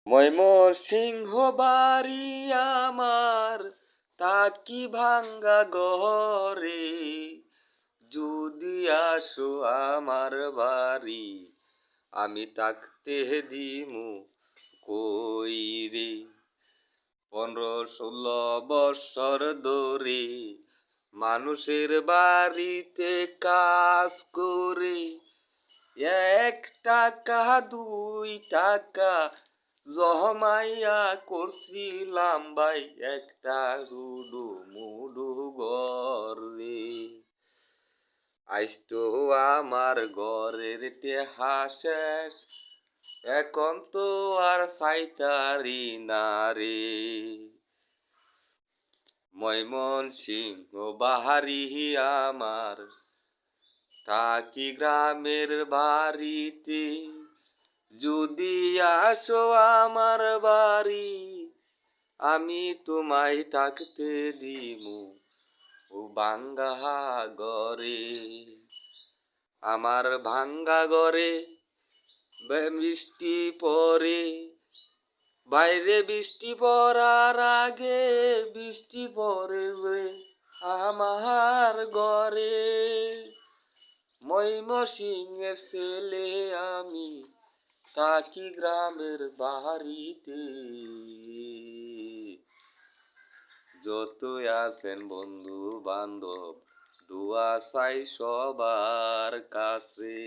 ময়মনসিংহ বাড়ি আমার, তাকি ভাঙ্গা ঘরে। যদি আসো আমার বাড়ি, আমি থাকতে দিমু কই রে। 15-16 বৎসর ধরে মানুষের বাড়িতে কাজ করে, 1 টাকা 2 টাকা জমাইয়া করছিলাম ভাই একটা রুডু মুডু ঘর রে। আইজ তো আমার ঘরের টেহা শেষ, এখন তো আর পাইতারি না রে। ময়মনসিংহ বাহারি আমার, থাকি গ্রামের বাড়িতে। যদি আসো আমার বাড়ি, আমি তোমায় থাকতে দিমু ও ভাঙ্গা ঘরে। আমার ভাঙ্গা ঘরে বৃষ্টি পড়ে, বাইরে বৃষ্টি পড়ার আগে বৃষ্টি পড়বে আমার ঘরে। ময়মনসিংহের ছেলে আমি, থাকি গ্রামের বাড়িতে। যতই আছেন বন্ধু বান্ধব, দোয়া চাই সবার কাছে।